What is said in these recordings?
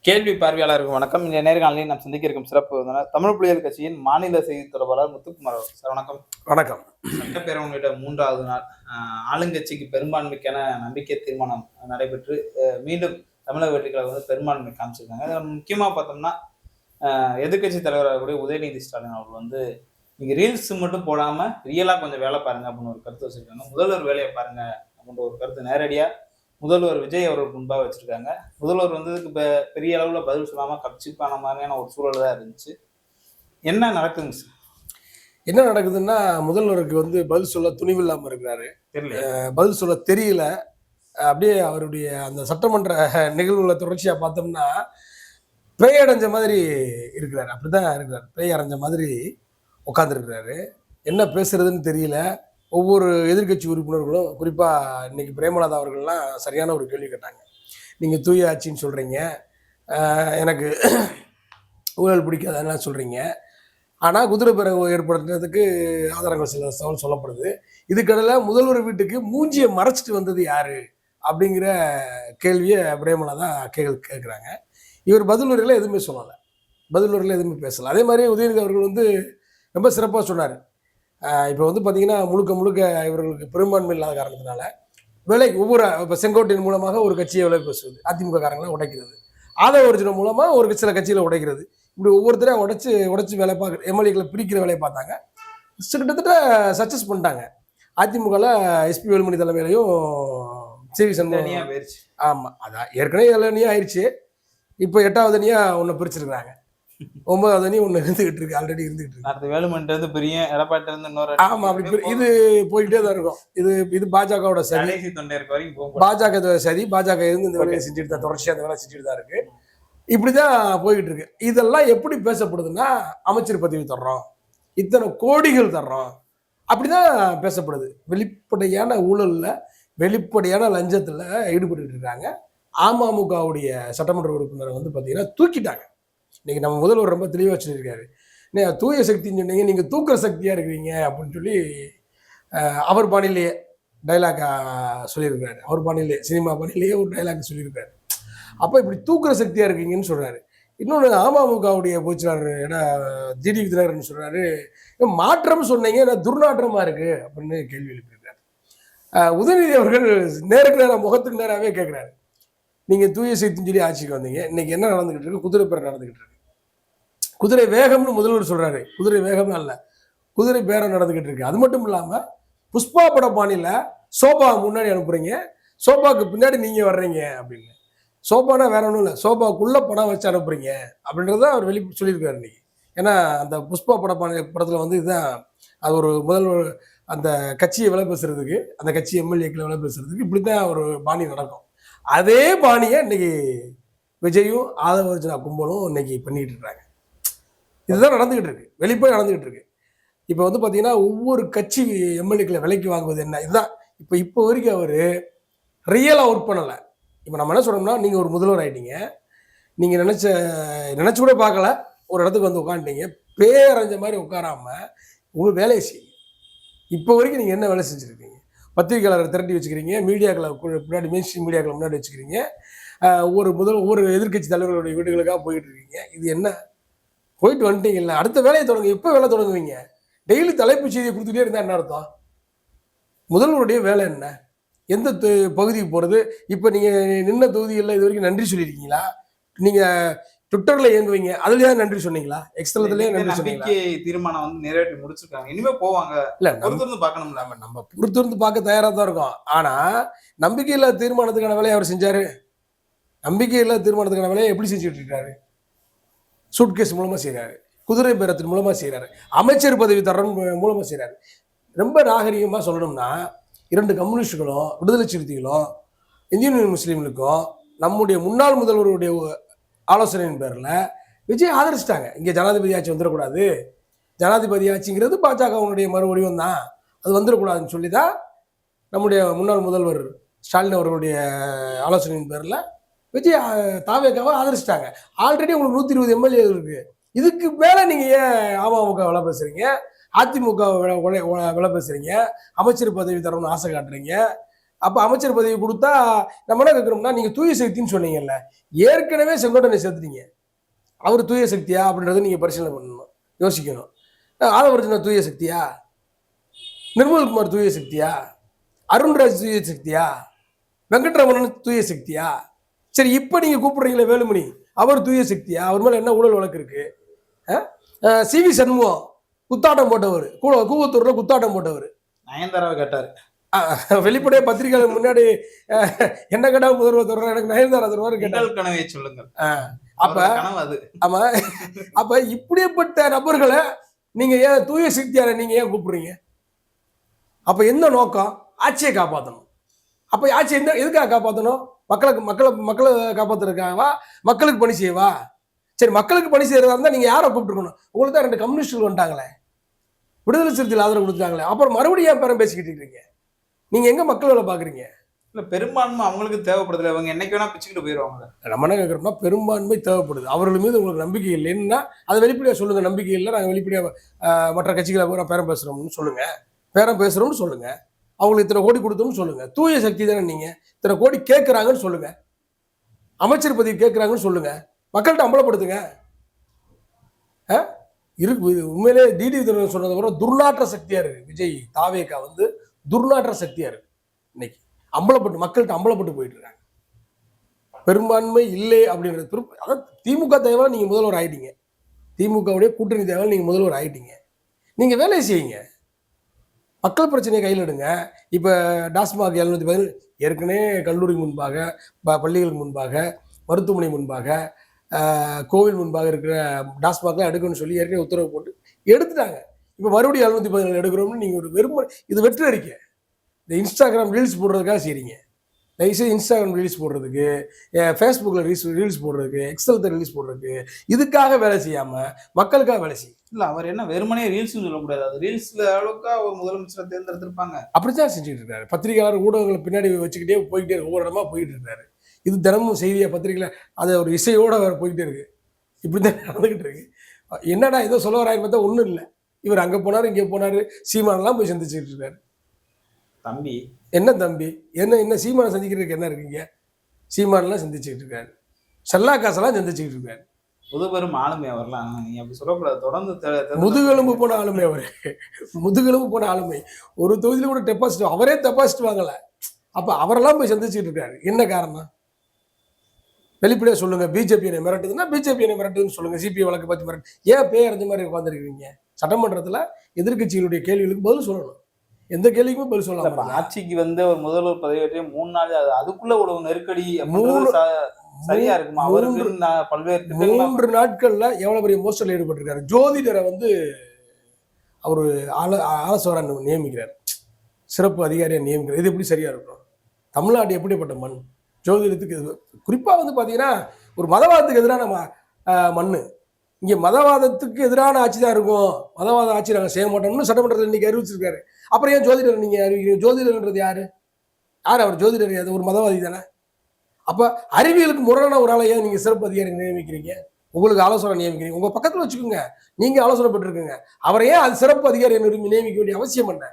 கேள்வி பார்வையாளருக்கு வணக்கம். இந்த நேர்காணலில் நாம் சந்திக்க இருக்கும் சிறப்பு விருந்தினர் தமிழ் புலிகள் கட்சியின் மாநில செய்தி தொடர்பாளர் முத்துக்குமார் அவர்கள். சார் வணக்கம். வணக்கம். சட்டப்பேரவையிட 3வது நாள் ஆளுங்கட்சிக்கு பெரும்பான்மைக்கான நம்பிக்கை தீர்மானம் நடைபெற்று மீண்டும் தமிழக வெற்றி கழகம் பெரும்பான்மை காமிச்சிருக்காங்க. அதில் முக்கியமாக பார்த்தோம்னா எதிர்கட்சி தலைவராக கூடிய உதயநிதி ஸ்டாலின் அவர்கள் நீங்க ரீல்ஸ் மட்டும் போடாம ரியலா கொஞ்சம் வேலை பாருங்க அப்படின்னு ஒரு கருத்து வச்சிருக்காங்க. முதல்வர் வேலையை பாருங்க அப்படின்ற ஒரு கருத்து நேரடியா முதல்வர் விஜய் அவர்களுக்கு முன்பாக வச்சிருக்காங்க. முதல்வர் இப்ப பெரிய அளவுல பதில் சொல்லாம கப்சிப்பான மாதிரியான ஒரு சூழல் தான் இருந்துச்சு. என்ன நடக்குதுங்க சார்? என்ன நடக்குதுன்னா, முதல்வருக்கு பதில் சொல்ல துணிவு இல்லாம இருக்கிறாரு. பதில் சொல்ல தெரியல. அப்படியே அவருடைய அந்த சட்டமன்ற நிகழ்வுகளை தொடர்ச்சியா பார்த்தோம்னா பேய் அடைஞ்ச மாதிரி இருக்கிறாரு. அப்படிதான் இருக்கிறாரு. பேய் அடைஞ்ச மாதிரி உட்காந்துருக்கிறாரு. என்ன பேசுறதுன்னு தெரியல. ஒவ்வொரு எதிர்கட்சி உறுப்பினர்களும் குறிப்பாக இன்னைக்கு பிரேமலதா அவர்கள்லாம் சரியான ஒரு கேள்வி கேட்டாங்க. நீங்கள் தூய ஆட்சின்னு சொல்கிறீங்க, எனக்கு ஊழல் பிடிக்காதுன்னு சொல்கிறீங்க, ஆனால் குதிரை பிறகு ஏற்படுத்துறதுக்கு ஆதாரங்கள் சில தகவல் சொல்லப்படுது. இதுக்கடையில் முதல்வர் வீட்டுக்கு மூஞ்சியை மறைச்சிட்டு வந்தது யாரு அப்படிங்கிற கேள்வியை பிரேமலதா கேட்குறாங்க. இவர் பதிலுரையில் எதுவுமே சொல்லலை, பதிலுரையில் எதுவுமே பேசலை. அதே மாதிரி உதயநிதி அவர்கள் ரொம்ப சிறப்பாக சொன்னார். இப்போ பார்த்தீங்கன்னா முழுக்க இவர்களுக்கு பெரும்பான்மை இல்லாத காரணத்தினால விலைக்கு இப்போ செங்கோட்டையின் மூலமாக ஒரு கட்சியை விலை பேசுவது, அதிமுக காரங்களை உடைக்கிறது, ஆதவ ஒரிஜினல் மூலமாக ஒரு சில கட்சியில் உடைக்கிறது, இப்படி ஒவ்வொருத்தரையும் உடைச்சு வேலை பார்க்குற எம்எல்ஏக்களை பிரிக்கிற வேலையை பார்த்தாங்க. கிட்டத்தட்ட சக்சஸ் பண்ணிட்டாங்க. அதிமுகவில் எஸ்பி வேலுமணி தலைமையிலையும் சிவி சண்முகம். ஆமாம், அதான் ஏற்கனவே 7 அணியாக ஆயிடுச்சு. இப்போ 8வது அணியாக ஒன்று பிரிச்சிருக்கிறாங்க. 9வது அணி ஒன்று இருந்துகிட்டு இருக்கு, ஆல்ரெடி இருந்துகிட்டு இருக்கு. அடுத்த வேலுமணி பெரிய எடப்பாடி இன்னொரு. ஆமா, அப்படி இது போயிட்டே தான் இருக்கும். இது பாஜகவோட சரி, பாஜக சரி, பாஜக இருந்து இந்த வேலையை செஞ்சுட்டு தான் தொடர்ச்சியா அந்த வேலை செஞ்சுட்டு தான் இருக்கு. இப்படிதான் போய்கிட்டு இருக்கு. இதெல்லாம் எப்படி பேசப்படுதுன்னா, அமைச்சர் பதவி தர்றோம், இத்தனை கோடிகள் தர்றோம், அப்படிதான் பேசப்படுது. வெளிப்படையான ஊழல்ல, வெளிப்படையான லஞ்சத்துல ஈடுபட்டு இருக்காங்க. அமமுகவுடைய சட்டமன்ற உறுப்பினரை பாத்தீங்கன்னா தூக்கிட்டாங்க. இன்னைக்கு நம்ம முதல்வர் ரொம்ப தெளிவாக சொல்லியிருக்காரு. தூய சக்தின்னு சொன்னீங்க, நீங்கள் தூக்குற சக்தியாக இருக்கிறீங்க அப்படின்னு சொல்லி அவர் பாணிலேயே டைலாக் சொல்லியிருக்காரு. அவர் பாணிலே, சினிமா பாணிலேயே ஒரு டைலாக் சொல்லியிருக்காரு. அப்போ இப்படி தூக்குற சக்தியாக இருக்கீங்கன்னு சொல்கிறாரு. இன்னொன்று, அமமுகவுடைய பொதுச்செயலாளர் ஜிடி விதிநகரன் சொல்கிறாரு, மாற்றம் சொன்னீங்க, துர்நாற்றமாக இருக்குது அப்படின்னு கேள்வி எழுப்பியிருக்காரு. உதயநிதி அவர்கள் நேருக்கு நேராக, முகத்துக்கு நேராகவே கேட்குறாரு, நீங்கள் தூய சக்தின்னு சொல்லி ஆட்சிக்கு வந்தீங்க, இன்னைக்கு என்ன நடந்துகிட்டு இருக்கு? குதிரை பேரம் நடந்துகிட்டு இருக்கு. குதிரை வேகம்னு முதல்வர் சொல்றாரு. குதிரை வேகம் அல்ல, குதிரை பேரம் நடந்துகிட்டு இருக்கு. அது மட்டும் இல்லாம புஷ்பா பட பாணியில சோபா முன்னாடி அனுப்புறீங்க, சோபாக்கு பின்னாடி நீங்க வர்றீங்க அப்படின்னு. சோபானா வேற ஒன்றும் இல்லை, சோபாக்குள்ள படம் வச்சு அனுப்புறீங்க அப்படின்றத அவர் சொல்லியிருக்காரு இன்னைக்கு. ஏன்னா அந்த புஷ்பா படத்துல இதுதான், அது ஒரு முதல்வர் அந்த கட்சியை விலை பேசுறதுக்கு, அந்த கட்சி எம்எல்ஏக்களை விலை பேசுறதுக்கு இப்படித்தான் ஒரு பாணி நடக்கும். அதே பாணியை இன்னைக்கு விஜயும் ஆதவ அர்ஜுனா கும்பலும் இன்னைக்கு பண்ணிட்டு இருக்காங்க. இதுதான் நடந்துகிட்டு இருக்கு, வெளிப்படை நடந்துகிட்டு இருக்கு. இப்போ பார்த்தீங்கன்னா ஒவ்வொரு கட்சி எம்எல்ஏக்களை விலைக்கு வாங்குவது என்ன, இதுதான். இப்போ வரைக்கும் அவர் ரியலாக ஒர்க் பண்ணலை. இப்போ நம்ம என்ன சொல்றோம்னா, நீங்கள் ஒரு முதல்வர் ஆகிட்டீங்க, நீங்கள் நினச்சி கூட பார்க்கல, ஒரு இடத்துக்கு உட்காந்துட்டீங்க, பேரஞ்ச மாதிரி உட்காராம உங்கள் வேலையை செய்யுங்க. இப்போ வரைக்கும் நீங்கள் என்ன வேலை செஞ்சுருக்கீங்க? பத்திரிகையாளரை திரட்டி வச்சுக்கிறீங்க, மீடியாக்களை முன்னாடி, மெயின் ஸ்ட்ரீம் மீடியாக்களை முன்னாடி வச்சுக்கிறீங்க, ஒவ்வொரு எதிர்கட்சி தலைவர்களுடைய வீடுகளுக்காக போயிட்டு இருக்கீங்க. இது என்ன? போயிட்டு வந்துட்டீங்கல்ல, அடுத்த வேலையை தொடங்க. எப்போ வேலை தொடங்குவீங்க? டெய்லி தலைப்பு செய்தியை கொடுத்துட்டே இருந்தால் என்ன அர்த்தம்? முதல்வருடைய வேலை என்ன? எந்த பகுதிக்கு போகிறது? இப்போ நீங்கள் நின்ன தொகுதிகளில் இது வரைக்கும் நன்றி சொல்லியிருக்கீங்களா? நீங்கள் ட்விட்டரில் இயங்குவீங்க, அதுலயே நன்றி சொன்னீங்களா? எக்ஸ்தலத்திலேயே நன்றி சொன்னீங்களா? தீர்மானம் நிறைவேற்றி முடிச்சிருக்காங்க, இனிமே போவாங்க. இல்ல, பொறுத்திருந்து பார்க்கணும்ல. நம்ம பொறுத்திருந்து பார்க்க தயாரா தான் இருக்கோம். ஆனா நம்பிக்கையில்லா தீர்மானத்துக்கான வேலையை அவர் செஞ்சாரு. நம்பிக்கையில்லா தீர்மானத்துக்கான வேலையை எப்படி செஞ்சுட்டு இருக்காரு? சூட்கேஸ் மூலமா செய்யறாரு, குதிரை பேரத்தின் மூலமா செய்யறாரு, அமைச்சர் பதவி தரன் மூலமா செய்யறாரு. ரொம்ப நாகரிகமா சொல்லணும்னா, 2 கம்யூனிஸ்டுகளும் விடுதலை சிறுத்தைகளும் இந்தியன் யூனியன் முஸ்லீம்களுக்கும் நம்முடைய முன்னாள் முதல்வருடைய ஆலோசனையின் பேரில் விஜய் ஆதரிச்சிட்டாங்க. இங்கே ஜனாதிபதி ஆட்சி வந்துடக்கூடாது, ஜனாதிபதி ஆட்சிங்கிறது பாஜகவுடைய மறுவடிவம் தான், அது வந்துடக்கூடாதுன்னு சொல்லி தான் நம்முடைய முன்னாள் முதல்வர் ஸ்டாலின் அவர்களுடைய ஆலோசனையின் பேரில் விஜய் தாவேக்காவை ஆதரிச்சிட்டாங்க. ஆல்ரெடி உங்களுக்கு 120 எம்எல்ஏ இருக்கு. இதுக்கு மேலே நீங்கள் ஏன் அமமுக விலை பேசுறீங்க, அதிமுக விலை பேசுறீங்க, அமைச்சர் பதவி தரணும்னு ஆசை காட்டுறீங்க, அப்ப அமைச்சர் பதவி கொடுத்தா நம்ம என்ன கேட்கிறோம்னா, நீங்க தூய சக்தின்னு சொன்னீங்கல்ல, ஏற்கனவே செங்கோட்டனை சேர்த்துட்டீங்க. அவர் தூய சக்தியா அப்படின்றத நீங்க பரிசீலனை பண்ணணும், யோசிக்கணும். ஆதவர்ஜுனா தூய சக்தியா, நிர்மல்குமார் தூய சக்தியா, அருண்ராஜ் தூய சக்தியா, வெங்கட்ரமணன் தூய சக்தியா? சரி, இப்ப நீங்க கூப்பிடுறீங்களே வேலுமணி, அவர் தூய சக்தியா? அவர் மேல என்ன ஊழல் வழக்கு இருக்கு? சிவி சண்முகம் குத்தாட்டம் போட்டவர், கூவத்தூர்ல குத்தாட்டம் போட்டவர், நயன்தாராவை கேட்டாரு. வெளிப்படையா பத்திரிகையாளர் முன்னாடி என்ன கேட்டா முதல்வர் தருவார், எனக்கு நயன்தாரா தருவார் கேட்டால் கனவை சொல்லுங்கள். அப்ப ஆமா, அப்ப இப்படிப்பட்ட நபர்களை நீங்க ஏன் தூய சக்தியார நீங்க ஏன் கூப்பிடுறீங்க? அப்ப என்ன நோக்கம்? ஆட்சியை காப்பாற்றணும். அப்ப ஆட்சி என்ன எதுக்காக காப்பாற்றணும்? மக்களை காப்பாத்துறதுக்காகவா? மக்களுக்கு பணி செய்யவா? சரி, மக்களுக்கு பணி செய்யறதா இருந்தா நீங்க யாரை கூப்பிட்டுருக்கணும்? உங்களுக்கு தான் 2 கம்யூனிஸ்டுகள் வந்துட்டாங்களே, விடுதலை சிறுத்தைகள் ஆதரவு கொடுத்தாங்களே, அப்புறம் மறுபடியும் ஏன் பேரம் பேசிக்கிட்டு இருக்கீங்க? நீங்க எங்க மக்கள் வேலை பாக்குறீங்க? இல்ல, பெரும்பான்மை அவங்களுக்கு தேவைப்படுதுல, அவங்க என்னைக்கு வேணா பிச்சுக்கிட்டு போயிடுவாங்க. நம்ம என்ன கேட்கறோம்னா, பெரும்பான்மை தேவைப்படுது, அவர்கள் மீது உங்களுக்கு நம்பிக்கை இல்லைன்னா அதை வெளிப்படையா சொல்லுங்க. நம்பிக்கை இல்லை, நாங்கள் வெளிப்படையா மற்ற கட்சிகளை பூரா பேரம் பேசுறோம்னு சொல்லுங்க. பேரம் பேசுறோம்னு சொல்லுங்க. அவங்களுக்கு இத்தனை கோடி கொடுத்தோம்னு சொல்லுங்க. தூய சக்தி தானே நீங்க. இத்தனை கோடி கேட்கறாங்கன்னு சொல்லுங்க, அமைச்சர் பதவி கேட்கறாங்கன்னு சொல்லுங்க, மக்கள்கிட்ட அம்பலப்படுத்துங்க. இருக்கு உண்மையிலே டிடி தினகரன் சொன்னதை விட துர்நாற்ற சக்தியா இருக்கு. விஜய் தாவேகா துர்நாற்ற சக்தியா இருக்கு. இன்னைக்கு அம்பலப்பட்டு மக்கள்கிட்ட அம்பலப்பட்டு போயிட்டு இருக்காங்க. பெரும்பான்மை இல்லை அப்படின்றது. அதாவது திமுக தேவை, நீங்க முதல்வர் ஆயிட்டீங்க. திமுகவுடைய கூட்டணி தேவை, நீங்க முதல்வர் ஆயிட்டீங்க. நீங்க வேலையை செய்யுங்க, மக்கள் பிரச்சனையை கையில் எடுங்க. இப்போ டாஸ்மாக் 717 ஏற்கனவே கல்லூரி முன்பாக, பள்ளிகள் முன்பாக, மருத்துவமனை முன்பாக, கோவில் முன்பாக இருக்கிற டாஸ்மாக்லாம் எடுக்கணும்னு சொல்லி ஏற்கனவே உத்தரவு போட்டு எடுத்துட்டாங்க. இப்போ மறுபடியும் 717 எடுக்கிறோம்னு நீங்கள் ஒரு வெறும் இது வெற்றி அறிக்கை. இந்த இன்ஸ்டாகிராம் ரீல்ஸ் போடுறதுக்காக செய்றீங்க. தயவுசெய்து இன்ஸ்டாகிராம் ரீல்ஸ் போடுறதுக்கு, ஃபேஸ்புக்கில் ரீல்ஸ் போடுறதுக்கு, எக்ஸல் ரீல்ஸ் போடுறதுக்கு, இதுக்காக வேலை செய்யாமல் மக்களுக்காக வேலை செய்யும். இல்ல, அவர் என்ன வெறுமனே ரீல்ஸ் சொல்லக்கூடாது, அது ரீல்ஸ்ல அளவுக்கு அவர் முதலமைச்சரை தேர்ந்தெடுத்திருப்பாங்க. அப்படித்தான் செஞ்சுட்டு இருக்காரு. பத்திரிகையாளர் ஊடகங்களை பின்னாடி வச்சுக்கிட்டே போய்கிட்டே ஒவ்வொரு இடமா போயிட்டு இருக்காரு. இது தினமும் செய்தியை பத்திரிகையில அது ஒரு இசையோட அவர் போயிட்டே இருக்கு. இப்படிதான் நடந்துகிட்டு இருக்கு. என்னடா ஏதோ சொல்ல வரான்னு பார்த்தா ஒன்றும் இல்லை. இவர் அங்கே போனார், இங்கே போனார், சீமானெல்லாம் போய் சந்திச்சுட்டு இருக்காரு. தம்பி என்ன தம்பி, என்ன சீமானை சந்திக்கிறதுக்கு என்ன இருக்குங்க? சீமானெல்லாம் சந்திச்சுக்கிட்டு இருக்காரு, செல்லா காசெல்லாம் சந்திச்சுக்கிட்டு இருக்காரு. முதுபெரும் ஆளுமை அவர்லாம், நீங்க அப்படி சொல்லக்கூடாது. தொடர்ந்து முதுகெலும்பு போன ஆளுமை அவரு, முதுகெலும்பு போன ஆளுமை. ஒரு தொகுதியில கூட டெபாசிட் அவரே டெபாசிட் வாங்கல. அப்ப அவரெல்லாம் போய் சந்திச்சுட்டு இருக்காரு. என்ன காரணம்? வெளிப்படையா சொல்லுங்க. பிஜேபி என்னை மிரட்டுதுன்னா பிஜேபி என்னை மிரட்டுதுன்னு சொல்லுங்க. சிபிஐ வழக்கு பத்தி மிரட்டு ஏன் பேய் அறிஞ்ச மாதிரி உட்காந்துருக்கீங்க? சட்டமன்றத்துல எதிர்கட்சிகளுடைய கேள்விகளுக்கு பதில் சொல்லணும். எந்த கேள்விக்குமே பதில் சொல்லலாம். ஆட்சிக்கு ஒரு முதல்வர் பதவியேற்ற 3 நாள் அதுக்குள்ள ஒரு நெருக்கடி சரியா இருக்குமா? அவருக்கு பல்வேறு 3 நாட்கள்ல எவ்வளவு பெரிய மோசடியில் ஈடுபட்டிருக்காரு. ஜோதிடரை அவரு ஆலோசகரா நியமிக்கிறார், சிறப்பு அதிகாரியா நியமிக்கிறார். இது எப்படி சரியா இருக்கும்? தமிழ்நாடு எப்படிப்பட்ட மண்? ஜோதிடத்துக்கு குறிப்பா பாத்தீங்கன்னா ஒரு மதவாதத்துக்கு எதிரான மண்ணு. இங்க மதவாதத்துக்கு எதிரான ஆட்சி தான் இருக்கும். மதவாத ஆட்சி நாங்கள் செய்ய மாட்டோம்னு சட்டமன்றத்தில் இன்னைக்கு அறிவிச்சிருக்காரு. அப்புறம் ஏன் ஜோதிடர் நீங்க அறிவிக்கிறீங்க? ஜோதிடர்ன்றது யாரு? அவர் ஜோதிடர்? அது ஒரு மதவாதி தானே. அப்ப அறிவியலுக்கு முரணான ஒரு ஆளை ஏன் நீங்க சிறப்பு அதிகாரி நியமிக்கிறீங்க? உங்களுக்கு ஆலோசனை நியமிக்கிறீங்க, உங்க பக்கத்துல வச்சுக்கோங்க, நீங்க ஆலோசனை பெற்றிருக்கீங்க. அவரை ஏன் அது சிறப்பு அதிகாரி நியமிக்க வேண்டிய அவசியம் என்ன?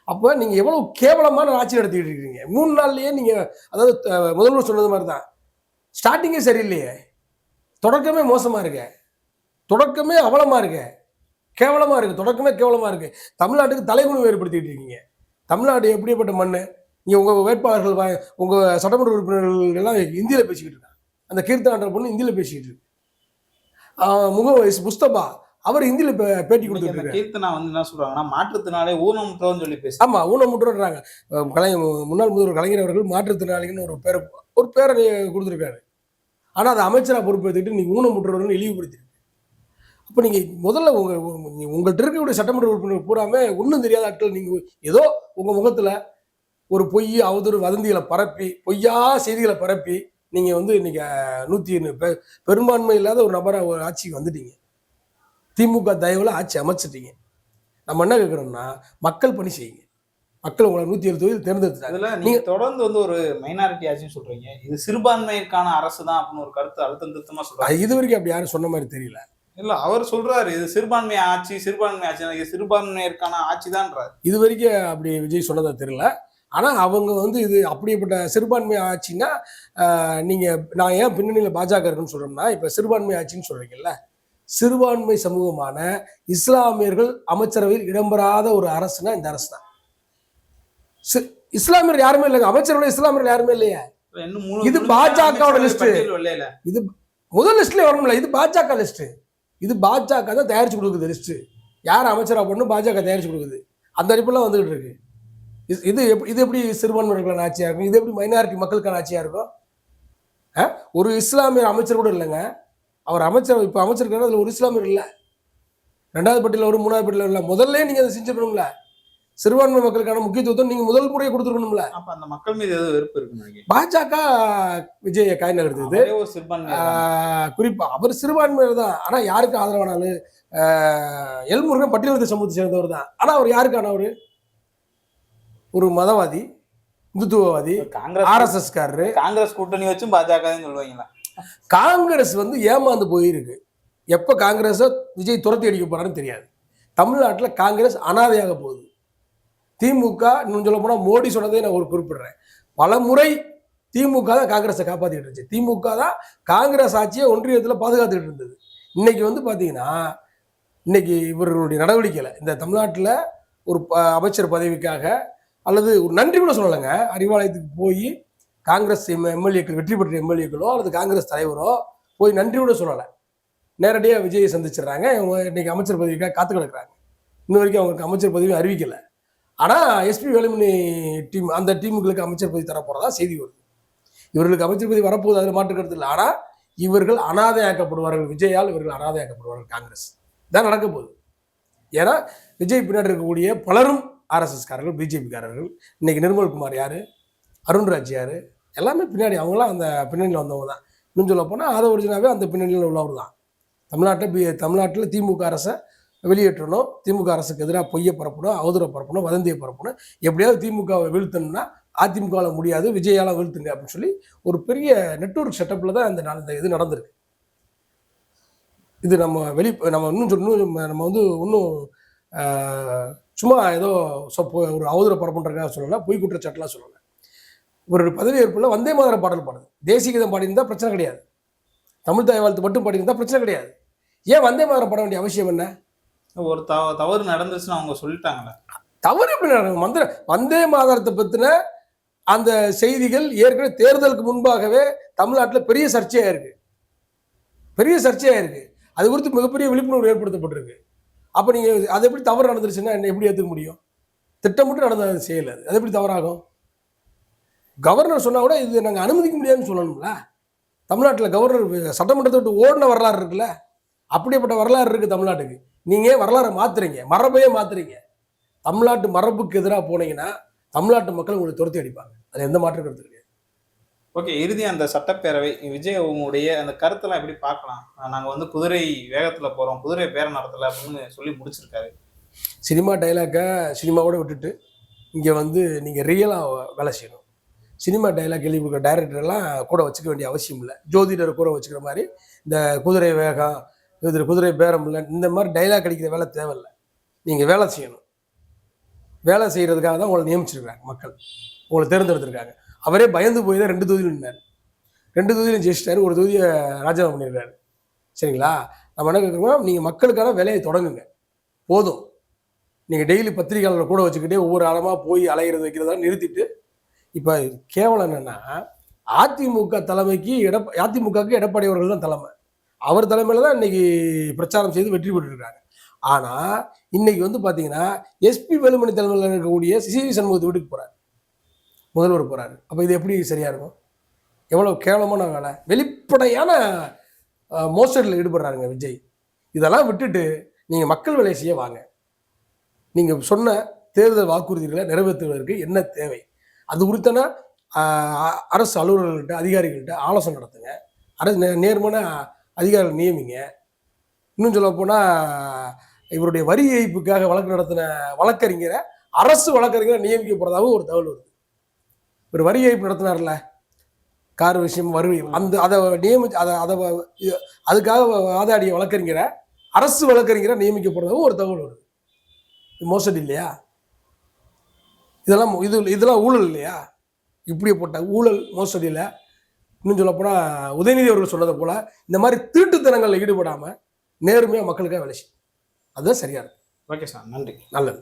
அப்ப நீங்க எவ்வளவு கேவலமான ஆட்சி நடத்திட்டு இருக்கீங்க. 3 நாள்லயே நீங்க, அதாவது முதல்வர் சொன்னது மாதிரி தான், ஸ்டார்டிங்கே சரியில்லையே, தொடக்கமே மோசமா இருக்கு, தொடக்கமே அவலமா இருக்கு, கேவலமா இருக்கு, தொடக்கமே கேவலமா இருக்கு. தமிழ்நாட்டுக்கு தலைகுனிவு ஏற்படுத்திட்டு இருக்கீங்க. தமிழ்நாடு எப்படிப்பட்ட மண்ணு? இங்க உங்க வேட்பாளர்கள், உங்க சட்டமன்ற உறுப்பினர்கள் எல்லாம் இந்தியில பேசிக்கிட்டு இருக்காங்க. அந்த கீர்த்தனான்ற பொண்ணு இந்தியில பேசிக்கிட்டு இருக்கு. முஸ்தபா அவர் இந்தியில பேட்டி கொடுத்துட்டு கீர்த்தனா என்ன சொல்றாங்கன்னா, மாற்றுத்திறனாலே ஊனமுற்றோன்னு சொல்லி பேச. ஆமா, ஊனமுற்றோன்றாங்க. முன்னாள் முதல்வர் கலைஞர் அவர்கள் மாற்றுத்திறனாளின்னு ஒரு பேரை கொடுத்துருக்காரு. ஆனா அது அமைச்சரா பொறுப்பேற்றுக்கிட்டு நீங்க ஊனமுற்றோர்னு இழிவுபடுத்திருக்கு. அப்ப நீங்க முதல்ல உங்கள்கிட்ட இருக்கக்கூடிய சட்டமன்ற உறுப்பினர் பூராமே ஒன்றும் தெரியாத ஆட்கள். நீங்க ஏதோ உங்க முகத்துல ஒரு பொய் அவதூறு வதந்திகளை பரப்பி, பொய்யா செய்திகளை பரப்பி, நீங்க இன்னைக்கு 120 பெரும்பான்மை இல்லாத ஒரு நபரா ஒரு ஆட்சிக்கு வந்துட்டீங்க. திமுக தயவுல ஆட்சி அமைச்சிட்டீங்க. நம்ம என்ன கேட்கிறோம்னா, மக்கள் பணி செய்யுங்க. மக்கள் உங்களை 107 தொகுதியில் தேர்ந்தெடுத்தாங்க. நீங்க தொடர்ந்து ஒரு மைனாரிட்டி ஆட்சின்னு சொல்றீங்க. இது சிறுபான்மைக்கான அரசு தான் அப்படின்னு ஒரு கருத்து அழுத்தம் திருத்தமா சொல்றாங்க. இது வரைக்கும் அப்படி யாரும் சொன்ன மாதிரி தெரியல. இல்ல, அவர் சொல்றாரு இது சிறுபான்மை ஆட்சி, சிறுபான்மையருக்கான ஆட்சி தான்ன்றாரு. இது வரைக்கும் அப்படி விஜய் சொன்னதா தெரியல. ஆனால் அவங்க வந்து இது அப்படிப்பட்ட சிறுபான்மை ஆட்சின்னா நான் ஏன் பின்னணியில் பாஜக இருக்குன்னு சொல்கிறோம்னா, இப்போ சிறுபான்மை ஆட்சின்னு சொல்கிறீங்கல்ல, சிறுபான்மை சமூகமான இஸ்லாமியர்கள் அமைச்சரவையில் இடம்பெறாத ஒரு அரசுனா இந்த அரசு தான். இஸ்லாமியர்கள் யாருமே இல்லைங்க, அமைச்சரவையில் இஸ்லாமியர்கள் யாருமே இல்லையா? இது பாஜகவோட லிஸ்ட். இது முதல் லிஸ்ட்ல வரணும்ல, இது பாஜக லிஸ்ட். இது பாஜக தான் தயாரிச்சு கொடுக்குது லிஸ்ட். யார் அமைச்சரா பண்ணணும் பாஜக தயாரிச்சு கொடுக்குது. அந்த அடிப்பெல்லாம் வந்துகிட்டு இருக்கு. இது எப்படி சிறுபான்மையினருக்கான ஆட்சியா இருக்கும்? இது எப்படி மைனாரிட்டி மக்களுக்கான ஆட்சியா இருக்கும்? ஒரு இஸ்லாமியர் அமைச்சர் கூட இல்லைங்க. அவர் அமைச்சர் இப்போ அமைச்சருக்கான அதில் ஒரு இஸ்லாமியர் இல்லை. 2வது பட்டியலில் ஒரு 3வது பட்டியலில் இல்லை. முதல்ல நீங்க அதை செஞ்சுக்கணும்ல. சிறுபான்மை மக்களுக்கான முக்கியத்துவம் நீங்க முதல் முறையை கொடுத்துருக்கணும்ல. அப்ப அந்த மக்கள் மீது ஏதோ வெறுப்பு இருக்கு. பாஜக விஜய காய் நகர்த்துது. குறிப்பா அவர் சிறுபான்மையினர் தான். ஆனா யாருக்கு ஆதரவானாலும் எல்முருகன் பட்டியலத்தை சமூகத்தை சேர்ந்தவர் தான். ஆனா அவர் யாருக்கானவர்? ஒரு மதவாதி, இந்துத்துவவாதி, RSS காரரு. காங்கிரஸ் கூட்டணி வச்சும் பாஜக சொல்லுவாங்களா? காங்கிரஸ் வந்து ஏமாந்து போயிருக்கு. எப்ப காங்கிரஸ விஜய் துரத்தி அடிக்க போறாருன்னு தெரியாது. தமிழ்நாட்டில் காங்கிரஸ் அனாதையாக போகுது. திமுக இன்னும் சொல்ல போனா மோடி சொன்னதே நான் ஒரு குறிப்பிடுறேன். பல முறை திமுக தான் காங்கிரஸை காப்பாற்றிட்டு இருந்துச்சு. திமுக தான் காங்கிரஸ் ஆட்சியை ஒன்றியத்தில் பாதுகாத்துட்டு இருந்தது. இன்னைக்கு வந்து பார்த்தீங்கன்னா, இன்னைக்கு இவர்களுடைய நடவடிக்கையில் இந்த தமிழ்நாட்டில் ஒரு அமைச்சர் பதவிக்காக அல்லது ஒரு நன்றி கூட சொல்லலைங்க. அறிவாலயத்துக்கு போய் காங்கிரஸ் எம்எல்ஏக்கள், வெற்றி பெற்ற எம்எல்ஏக்களோ அல்லது காங்கிரஸ் தலைவரோ போய் நன்றி கூட சொல்லலை. நேரடியாக விஜயை சந்திச்சிடுறாங்க. இவங்க இன்னைக்கு அமைச்சர் பதவிக்காக காத்து கிடக்குறாங்க. இன்ன வரைக்கும் அவங்களுக்கு அமைச்சர் பதவி அறிவிக்கலை. ஆனால் எஸ்பி வேலுமணி டீம், அந்த டீமுகளுக்கு அமைச்சர் பதவி தரப்போறதா செய்தி வருது. இவர்களுக்கு அமைச்சர் பதவி வரப்போகுது, அதில் மாற்றுக்கிறது இல்லை. ஆனால் இவர்கள் அனாதையாக்கப்படுவார்கள். விஜயால் இவர்கள் அனாதையாக்கப்படுவார்கள். காங்கிரஸ் தான் நடக்க போகுது. ஏன்னா விஜய் பின்னாடி இருக்கக்கூடிய பலரும் RSS காரர்கள், BJP காரர்கள். இன்னைக்கு நிர்மல்குமார் யாரு, அருண்ராஜ் யாரு, எல்லாமே பின்னாடி அவங்களாம் அந்த பின்னணியில் வந்தவங்க தான். இன்னும் சொல்ல போனால் அதை ஒரிஜினாவே அந்த பின்னணியில் உள்ளவர் தான். தமிழ்நாட்டில் திமுக அரசை வெளியேற்றணும், திமுக அரசுக்கு எதிராக பொய்யை பரப்பணும், அவதூறை பரப்பணும், வதந்தியை பரப்பணும். எப்படியாவது திமுகவை வீழ்த்தணும்னா அதிமுகவில் முடியாது, விஜயால வீழ்த்துங்க அப்படின்னு சொல்லி ஒரு பெரிய நெட்வொர்க் செட்டப்பில் தான் இந்த இது நடந்திருக்கு. இது நம்ம நம்ம வந்து இன்னும் சும்மா ஏதோ ஒரு அவதூறை பரப்புன்றதுக்காக சொல்லலை, பொய் குற்றச்சாட்டுலாம் சொல்லலை. ஒரு பதவியேற்பில் வந்தே மாதர பாடல் பாடுது. தேசிய கீதம் பாடியிருந்தால் பிரச்சனை கிடையாது. தமிழ் தாய் வாழ்த்து மட்டும் பாடியிருந்தால் பிரச்சனை கிடையாது. ஏன் வந்தே மாதரம் பாட வேண்டிய அவசியம் என்ன? ஒரு தவறு நடந்துச்சுன்னு அவங்க சொல்லிட்டாங்களே. தவறு எப்படி நடக்கும்? வந்தே மாதரத்தை பற்றின அந்த செய்திகள் ஏற்கனவே தேர்தலுக்கு முன்பாகவே தமிழ்நாட்டில் பெரிய சர்ச்சையாக இருக்கு. அது குறித்து மிகப்பெரிய விழிப்புணர்வு ஏற்படுத்தப்பட்டிருக்கு. அப்போ நீங்கள் அது எப்படி தவறு நடந்துருச்சுன்னா என்ன எப்படி ஏற்றுக்க முடியும்? திட்டமிட்டு நடந்த செயல் அது எப்படி தவறாகும்? கவர்னர் சொன்னா கூட இது நாங்கள் அனுமதிக்க முடியாதுன்னு சொல்லணும்ல. தமிழ்நாட்டில் கவர்னர் சட்டமன்றத்தை விட்டு ஓடின வரலாறு இருக்குல்ல, அப்படிப்பட்ட வரலாறு இருக்கு தமிழ்நாட்டுக்கு. நீங்க வரலாறை மாத்துறீங்க, மரபையே மாத்துறீங்க. தமிழ்நாட்டு மரபுக்கு எதிராக போனீங்கன்னா தமிழ்நாட்டு மக்கள் உங்களை துரத்தி அடிப்பாங்க. அது எந்த மாற்று கருத்து கிடையாது. ஓகே, இறுதி அந்த சட்டப்பேரவை விஜய் உங்களுடைய அந்த கருத்தெல்லாம் எப்படி பார்க்கலாம்? நாங்கள் வந்து குதிரை வேகத்தில் போகிறோம், குதிரை பேரம் நடத்தலை அப்படின்னு சொல்லி முடிச்சிருக்காரு. சினிமா டைலாக்கை சினிமாவோட விட்டுட்டு இங்கே வந்து நீங்கள் ரியலாக வேலை செய்யணும். சினிமா டைலாக் எழுதி கொடுக்குற டைரக்டர்லாம் கூட வச்சுக்க வேண்டிய அவசியம் இல்லை. ஜோதிடரை கூட வச்சுக்கிற மாதிரி இந்த குதிரை வேகம், இது குதிரை பேரம் இல்லை, இந்த மாதிரி டைலாக் அடிக்கிற வேலை தேவையில்லை. நீங்கள் வேலை செய்யணும். வேலை செய்கிறதுக்காக தான் உங்களை நியமிச்சிருக்காங்க மக்கள், உங்களை தேர்ந்தெடுத்திருக்காங்க. அவரே பயந்து போய் தான் 2 தொகுதியில் நின்றார். 2 தொகுதியிலும் ஜெயிச்சிட்டாரு, ஒரு தொகுதியை ராஜினாமா பண்ணியிருக்காரு. சரிங்களா? நம்ம என்ன கேட்குறோம்னா, நீங்கள் மக்களுக்கான வேலையை தொடங்குங்க. போதும். நீங்கள் டெய்லி பத்திரிகையாளர்களை கூட வச்சுக்கிட்டே ஒவ்வொரு ஆழமாக போய் அலைகிறது வைக்கிறதெல்லாம் நிறுத்திட்டு, இப்போ கேவலம் என்னன்னா, அதிமுக தலைமைக்கு அதிமுகவுக்கு எடப்பாடி அவர்கள் தான் தலைமை. அவர் தலைமையில் தான் இன்னைக்கு பிரச்சாரம் செய்து வெற்றி பெற்றிருக்காங்க. ஆனால் இன்னைக்கு வந்து பார்த்தீங்கன்னா எஸ்பி வேலுமணி தலைமையில் இருக்கக்கூடிய சிவி சண்முகத்தை வீட்டுக்கு போகிறார், முதல்வர் போகிறாரு. அப்போ இது எப்படி சரியாக இருக்கும்? எவ்வளோ கேவலமான வேலை, வெளிப்படையான மோசடியில் ஈடுபடுறாருங்க விஜய். இதெல்லாம் விட்டுட்டு நீங்கள் மக்கள் வேலையை செய்ய வாங்க. நீங்கள் சொன்ன தேர்தல் வாக்குறுதிகளை நிறைவேற்றுவதற்கு என்ன தேவை அது குறித்தான அரசு அலுவலர்கள்ட்ட, அதிகாரிகள்கிட்ட ஆலோசனை நடத்துங்க. அரசு நேர்மையான அதிகாரிகள் நியமிங்க. இன்னும் சொல்ல போனால் இவருடைய வரி ஏய்ப்புக்காக வழக்கு நடத்தின வழக்கறிஞரை அரசு வழக்கறிஞரை நியமிக்க போகிறதாகவும் ஒரு தகவல் வருது. ஒரு வரி ஏய்ப்பு நடத்தினார்ல, கார் விஷயம் வரி, அதை நியமிச்சு அதுக்காக வாதாடிய வழக்கறிஞரை அரசு வழக்கறிஞரை நியமிக்க போகிறதாகவும் ஒரு தகவல் வருது. மோசடி இல்லையா? இதெல்லாம் ஊழல் இல்லையா? இப்படியே போட்ட ஊழல் மோசடியில் இன்னும் சொல்லப்போனால் உதயநிதி அவர்கள் சொன்னதை போல இந்த மாதிரி திருட்டுத்தனங்களில் ஈடுபடாமல் நேர்மையாக மக்களுக்காக வேலை செய்யும். அதுதான் சரியா இருக்கு. ஓகே சார், நன்றி. நல்லது.